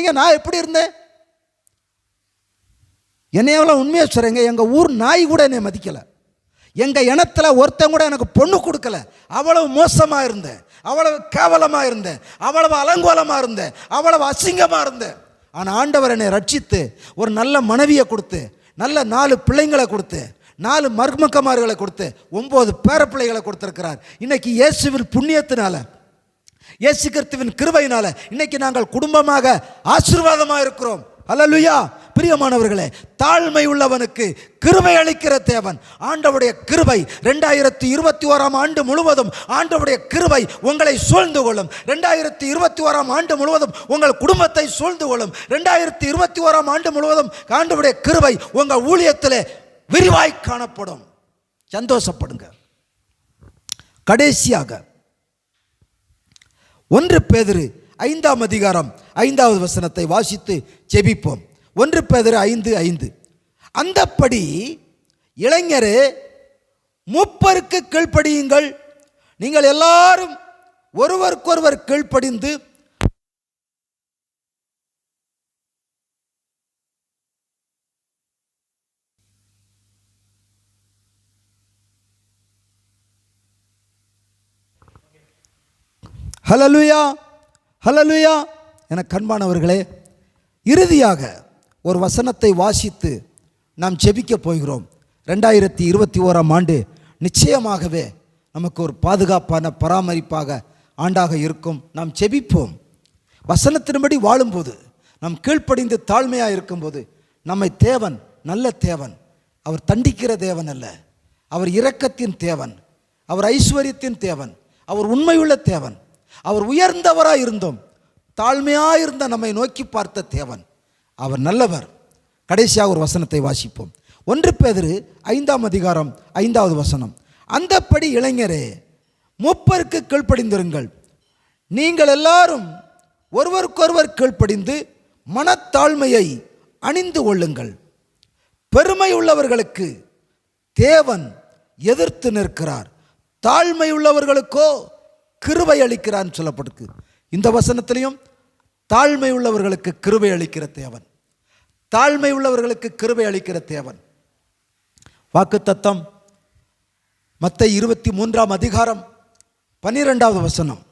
நான் எப்படி இருந்தேன், என்னையெல்லாம் உண்மையா சொல்றேங்க, எங்க ஊர் நாய் கூட என்னை மதிக்கல, எங்க இனத்துல ஒருத்தன் கூட எனக்கு பொண்ணு கொடுக்கல. அவ்வளவு மோசமா இருந்தேன், அவ்வளவு கேவலமா இருந்தேன், அவ்வளவு அலங்கோலமா இருந்தேன், அவ்வளவு அசிங்கமா இருந்தேன். ஆனா ஆண்டவர் என்னை ரட்சித்து ஒரு நல்ல மனைவியை கொடுத்து, நல்ல 4 பிள்ளைங்களை கொடுத்து, 4 மருமக்கமார்களை கொடுத்து, 9 பேர பிள்ளைகளை கொடுத்திருக்கிறார். இன்னைக்கு இயேசுவின் புண்ணியத்தினால, இயேசு கிறிஸ்துவின் கிருபையினால இன்னைக்கு நாங்கள் குடும்பமாக ஆசீர்வாதமாக இருக்கிறோம். அல்லேலூயா. பிரியமானவர்களே, தாழ்மை உள்ளவனுக்கு கிருபை அளிக்கிற தேவன். ஆண்டவருடைய கிருபை 2021 ஆண்டு முழுவதும் ஆண்டவருடைய கிருபை உங்களை சூழ்ந்து கொள்ளும். 2021 ஆண்டு முழுவதும் உங்கள் குடும்பத்தை சூழ்ந்து கொள்ளும். 2021 ஆண்டு முழுவதும் ஆண்டவருடைய கிருபை உங்கள் ஊழியத்திலே விரிவாய் காணப்படும். சந்தோஷப்படுங்க. கடைசியாக 1 பேதுரு 5ஆம் அதிகாரம் 5வது வசனத்தை வாசித்து ஜெபிப்போம். 1 பேதுரு 5:5. அந்தப்படி இளைஞரே, மூப்பருக்கு கீழ்ப்படியுங்கள். நீங்கள் எல்லாரும் ஒருவருக்கொருவர் கீழ்ப்படிந்து ஹல்லேலூயா, ஹல்லேலூயா. என கண்பானவர்களே, இறுதியாக ஒரு வசனத்தை வாசித்து நாம் ஜெபிக்க போகிறோம். 2021 ஆண்டு நிச்சயமாகவே நமக்கு ஒரு பாதுகாப்பான பராமரிப்பாக ஆண்டாக இருக்கும். நாம் ஜெபிப்போம். வசனத்தின்படி வாழும்போது, நாம் கீழ்ப்படிந்து தாழ்மையாக இருக்கும்போது, நம்மை தேவன் நல்ல தேவன் அவர் தண்டிக்கிற தேவன் அல்ல. அவர் இரக்கத்தின் தேவன், அவர் ஐஸ்வர்யத்தின் தேவன், அவர் உண்மையுள்ள தேவன். அவர் உயர்ந்தவராக இருந்தோம், தாழ்மையாக இருந்த நம்மை நோக்கி பார்த்த தேவன். அவர் நல்லவர். கடைசியாக ஒரு வசனத்தை வாசிப்போம். 1 பேதுரு 5ஆம் அதிகாரம் 5வது வசனம். அந்தப்படி இளைஞரே, மூப்பருக்கு கீழ்ப்படிந்திருங்கள். நீங்கள் எல்லாரும் ஒருவருக்கொருவர் கீழ்ப்படிந்து மனத்தாழ்மையை அணிந்து கொள்ளுங்கள். பெருமை உள்ளவர்களுக்கு தேவன் எதிர்த்து நிற்கிறார், தாழ்மை உள்ளவர்களுக்கோ கிருபை அளிக்கிறான்னு சொல்லப்பட்டிருக்கு. இந்த வசனத்திலையும் தாழ்மை உள்ளவர்களுக்கு கிருபை அளிக்கிற தேவன், தாழ்மை உள்ளவர்களுக்கு கிருபை அளிக்கிற தேவன். வாக்குத்தத்தம் மத்தேயு 23ஆம் அதிகாரம் 12வது வசனம்.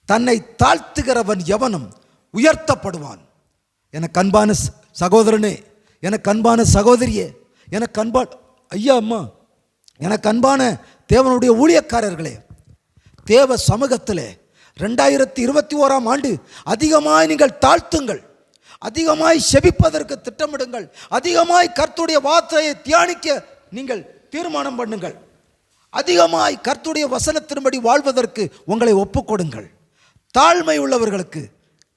தன்னை தாழ்த்துகிறவன் எவனும் உயர்த்தப்படுவான். எனக்கு அன்பான சகோதரனே, எனக்கு அன்பான சகோதரியே, எனக்கு அன்பான ஐயா அம்மா, எனக்கு அன்பான தேவனுடைய ஊழியக்காரர்களே, தேவ சமூகத்திலே 2021ஆம் ஆண்டு அதிகமாய் நீங்கள் தாழ்த்துங்கள், அதிகமாய் செபிப்பதற்கு திட்டமிடுங்கள், அதிகமாய் கர்த்தருடைய வார்த்தையை தியானிக்க நீங்கள் தீர்மானம் பண்ணுங்கள், அதிகமாய் கர்த்தருடைய வசனத்தின்படி வாழ்வதற்கு உங்களை ஒப்புக்கொடுங்கள். தாழ்மை உள்ளவர்களுக்கு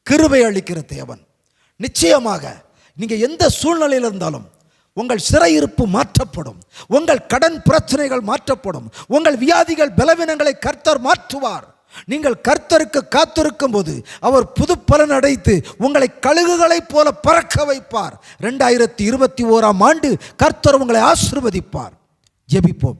கிருபை அளிக்கிற தேவன். நிச்சயமாக நீங்கள் எந்த சூழ்நிலையில் இருந்தாலும் உங்கள் சிறையிருப்பு மாற்றப்படும், உங்கள் கடன் பிரச்சனைகள் மாற்றப்படும், உங்கள் வியாதிகள் பலவீனங்களை கர்த்தர் மாற்றுவார். நீங்கள் கர்த்தருக்கு காத்திருக்கும் போது அவர் புது பலன் அடைத்து உங்களை கழுகுகளைப் போல பறக்க வைப்பார். 2021ஆம் ஆண்டு கர்த்தர் உங்களை ஆசீர்வதிப்பார். ஜெபிப்போம்.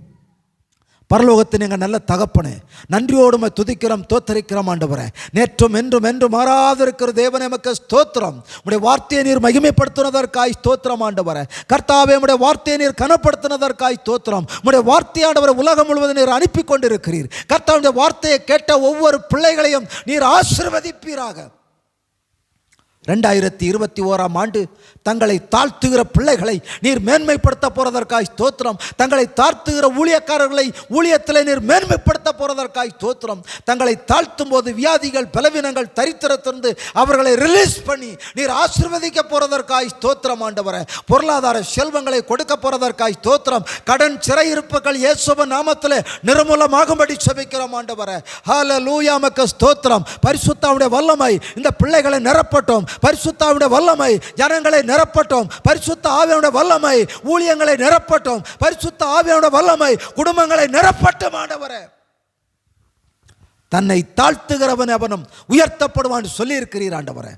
பரலோகத்தின் எங்கள் நல்ல தகப்பனே, நன்றியோடுமை துதிக்கிறோம், தோத்தரிக்கிறோம் ஆண்டவரே. நேற்றும் என்றும் என்றும் மாறாதிருக்கிற தேவனே, எமக்கு ஸ்தோத்திரம். உடைய வார்த்தையை நீர் மகிமைப்படுத்தினதற்காய் ஸ்தோத்திரம் ஆண்டவரே. கர்த்தாவே, உடைய வார்த்தையை நீர் கனப்படுத்தினதற்காய் ஸ்தோத்திரம். உடைய வார்த்தையானவரை உலகம் முழுவதும் நீர் அனுப்பி கொண்டிருக்கிறீர். கர்த்தாவுடைய வார்த்தையை கேட்ட ஒவ்வொரு பிள்ளைகளையும் நீர் ஆசீர்வதிப்பீராக. 2021ஆம் ஆண்டு தங்களை தாழ்த்துகிற பிள்ளைகளை நீர் மேன்மைப்படுத்த போறதற்காய் ஸ்தோத்திரம். தங்களை தாழ்த்துகிற ஊழியக்காரர்களை ஊழியத்தில் நீர் மேன்மைப்படுத்த போறதற்காய் ஸ்தோத்திரம். தங்களை தாழ்த்தும் போது வியாதிகள் பலவீனங்கள் தரித்திரத்திலிருந்து அவர்களை ரிலீஸ் பண்ணி நீர் ஆசீர்வதிக்க போறதற்காய் ஸ்தோத்திரம் ஆண்டவரே. பொருளாதார செல்வங்களை கொடுக்க போறதற்காய் ஸ்தோத்திரம். கடன் சிறையிருப்புகள் இயேசுவின் நாமத்திலே நிர்மூலமாகும்படி செபிக்கிறோம் ஆண்டவரே. ஹல்லேலூயா, உமக்கு ஸ்தோத்திரம். பரிசுத்தாவுடைய வல்லமை இந்த பிள்ளைகளை நிரப்பட்டும். பரிசுத்தாவுடைய வல்லமை ஜனங்களை நிரப்பட்டும். பரிசுத்த ஆவியானுடைய வல்லமை ஊழியங்களை நிரப்பட்டும். பரிசுத்த ஆவியானுடைய வல்லமை குடும்பங்களை நிரப்பட்டும் ஆண்டவரே. தன்னை தாழ்த்துகிறவன் அவனும் உயர்த்தப்படுவான் சொல்லி இருக்கிறீர் ஆண்டவரே.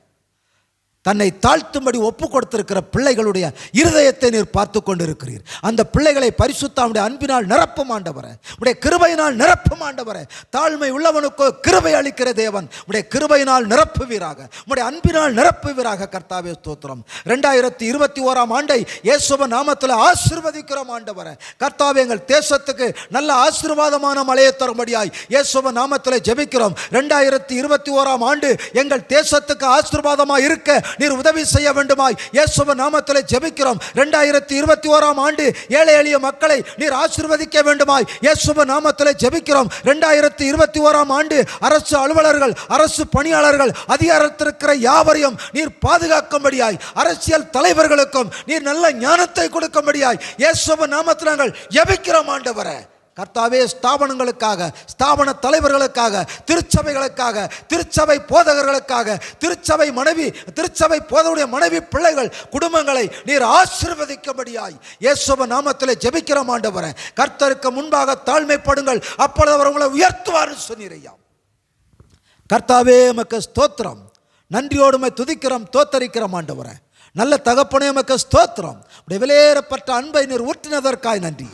தன்னை தாழ்த்தும்படி ஒப்பு கொடுத்திருக்கிற பிள்ளைகளுடைய இருதயத்தை நீர் பார்த்து கொண்டிருக்கிறீர். அந்த பிள்ளைகளை பரிசுத்தாவுடைய அன்பினால் நிரப்பும் ஆண்டவரே. உடைய கிருபையினால் நிரப்பும் ஆண்டவரே. தாழ்மை உள்ளவனுக்கோ கிருபை அளிக்கிற தேவன். உடைய கிருபையினால் நிரப்புவீராக, உடைய அன்பினால் நிரப்புவீராக. கர்த்தாவே ஸ்தோத்திரம். 2021ஆம் ஆண்டை இயேசுவின் நாமத்தில் ஆசீர்வதிக்கிறோம் ஆண்டவரே. கர்த்தாவே, எங்கள் தேசத்துக்கு நல்ல ஆசீர்வாதமான மழையை தரும்படியாய் இயேசுவின் நாமத்தில் ஜெபிக்கிறோம். 2021ஆம் ஆண்டு எங்கள் தேசத்துக்கு ஆசீர்வாதமாக இருக்க நீர் உதவி செய்ய வேண்டுமாய் இயேசுவின் நாமத்திலே ஜெபிக்கிறோம். 2021ஆம் ஆண்டு ஏழை எளிய மக்களை நீர் ஆசீர்வதிக்க வேண்டுமாய் இயேசுவின் நாமத்திலே ஜெபிக்கிறோம். 2021ஆம் ஆண்டு அரசு அலுவலர்கள், அரசு பணியாளர்கள், அதிகாரத்திற்கிற யாவரையும் நீர் பாதுகாக்கும்படியாய், அரசியல் தலைவர்களுக்கும் நீர் நல்ல ஞானத்தை கொடுக்கும்படியாய் இயேசுவின் நாமத்தில் நாங்கள் ஜெபிக்கிறோம் ஆண்டவரே. கர்த்தாவே, ஸ்தாபனங்களுக்காக, ஸ்தாபன தலைவர்களுக்காக, திருச்சபைகளுக்காக, திருச்சபை போதகர்களுக்காக, திருச்சபை மனைவி, திருச்சபை போதகருடைய மனைவி பிள்ளைகள் குடும்பங்களை நீர் ஆசீர்வதிக்கும்படியாய் இயேசுவின் நாமத்திலே ஜெபிக்கிறோம் ஆண்டவரே. கர்த்தருக்கு முன்பாக தாழ்மைப்படுங்கள், அப்பொழுது அவர் உங்களை உயர்த்துவார் சொன்னீரையா. கர்த்தாவே, உமக்கு ஸ்தோத்திரம். நன்றியோடுமை துதிக்கிறோம், தோத்தரிக்கிறோம் ஆண்டவரே. நல்ல தகப்பனே, உமக்கு ஸ்தோத்திரம். உடைய விலையேறப்பட்ட அன்பை நீர் ஊற்றினதற்காய் நன்றி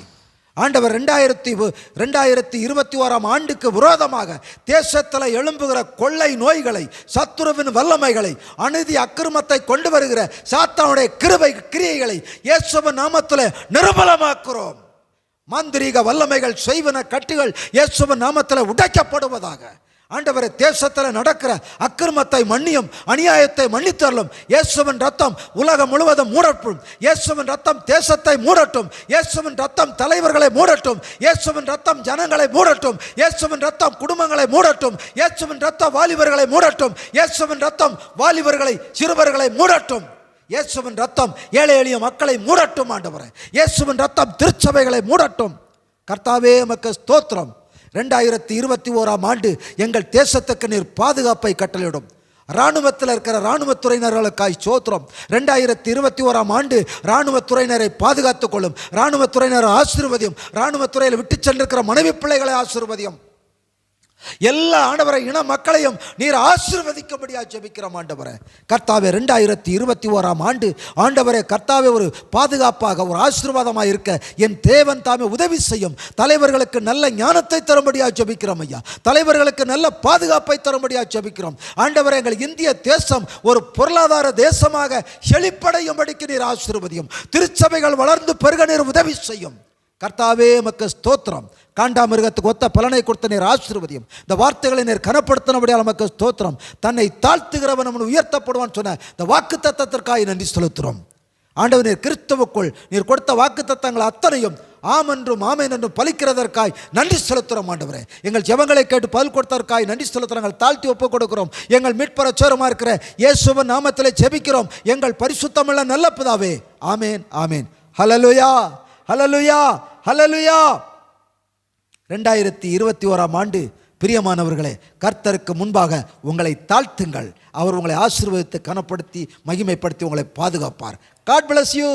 ஆண்டவர். 2021ஆம் ஆண்டுக்கு விரோதமாக தேசத்தில் எழும்புகிற கொள்ளை நோய்களை, சத்துருவின் வல்லமைகளை, அநீதி அக்கிரமத்தை கொண்டு வருகிற சாத்தானுடைய கிருபை கிரியைகளை இயேசுவின் நாமத்தில் நிர்மூலமாக்குறோம். மாந்திரீக வல்லமைகள், செய்வன கட்டுகள் இயேசுவின் நாமத்தில் உடைக்கப்படுவதாக. ஆண்டவரே, தேசத்தில் நடக்கிற அக்கிரமத்தை மன்னியும், அநியாயத்தை மன்னித்தரலும். இயேசுவின் ரத்தம் உலகம் முழுவதும் மூடட்டும். இயேசுவின் ரத்தம் தேசத்தை மூடட்டும். இயேசுவின் ரத்தம் தலைவர்களை மூடட்டும். இயேசுவின் ரத்தம் ஜனங்களை மூடட்டும். இயேசுவின் ரத்தம் குடும்பங்களை மூடட்டும். இயேசுவின் ரத்தம் வாலிபர்களை மூடட்டும். இயேசுவின் ரத்தம் வாலிபர்களை, சிறுவர்களை மூடட்டும். இயேசுவின் ரத்தம் ஏழை எளிய மக்களை மூடட்டும் ஆண்டவரே. இயேசுவின் ரத்தம் திருச்சபைகளை மூடட்டும். கர்த்தாவே உமக்கு ஸ்தோத்திரம். 2021ஆம் ஆண்டு எங்கள் தேசத்துக்கு நீர் பாதுகாப்பை கட்டளையிடும். இராணுவத்தில் இருக்கிற இராணுவத்துறையினர்களுக்காய் ஸ்தோத்திரம். 2021ஆம் ஆண்டு இராணுவத்துறையினரை பாதுகாத்துக் கொள்ளும். இராணுவத்துறையினரை ஆசீர்வதியும். இராணுவத்துறையில் விட்டு சென்றிருக்கிற மனைவி பிள்ளைகளை ஆசீர்வதியும். எல்லா ஆண்டவரை இன மக்களையும் நீர் ஆசீர்வதிக்கும்படியாக ஜெபிக்கிறோம் ஆண்டவரே. கர்த்தாவே 2021ஆம் ஆண்டு ஆண்டவரே கர்த்தாவே ஒரு பாதுகாப்பாக ஒரு ஆசீர்வாதமாக இருக்க என் தேவன் தாமே உதவி செய்யும். தலைவர்களுக்கு நல்ல ஞானத்தை தரும்படியாக ஜெபிக்கிறோம் ஐயா. தலைவர்களுக்கு நல்ல பாதுகாப்பை தரும்படியாக ஜெபிக்கிறோம் ஆண்டவரே. எங்கள் இந்திய தேசம் ஒரு பொருளாதார தேசமாக செழிப்படையும்படிக்கு நீர் ஆசீர்வதியும். திருச்சபைகள் வளர்ந்து பெருக நீர் உதவி செய்யும். கர்த்தாவே உமக்கு ஸ்தோத்திரம். காண்டாமிருகத்துக்கு ஒத்த பலனை கொடுத்த நீர் ஆசீர்வதியும். இந்த வார்த்தைகளை நீர் கனப்படுத்தினபடியால் நமக்கு ஸ்தோத்திரம். தன்னை தாழ்த்துகிறவன் அவன் உயர்த்தப்படுவான் சொன்ன இந்த வாக்கு தத்தத்திற்காக நன்றி செலுத்துகிறோம் ஆண்டவர். நீர் கிறிஸ்துவுக்குள் நீர் கொடுத்த வாக்கு தத்தங்கள் அத்தனையும் ஆம் என்றும் ஆமேன் என்றும் பலிக்கிறதற்காய் நன்றி செலுத்துகிறோம் ஆண்டவரே. எங்கள் ஜெபங்களை கேட்டு பதில் கொடுத்ததற்காய் நன்றி செலுத்துகிறோம். தாழ்த்தி ஒப்புக் கொடுக்கிறோம். எங்கள் மீட்பர சேரமாக இருக்கிற இயேசுவின் நாமத்திலே ஜெபிக்கிறோம் எங்கள் பரிசுத்தமுள்ள நல்ல பிதாவே. ஆமேன் ஆமேன். ஹல்லேலூயா ஹல்லேலூயா ஹல்லேலூயா. 2021ஆம் ஆண்டு பிரியமானவர்களே, கர்த்தருக்கு முன்பாக உங்களை தாழ்த்துங்கள். அவர் உங்களை ஆசீர்வதித்து கனப்படுத்தி மகிமைப்படுத்தி உங்களை பாதுகாப்பார். God bless you.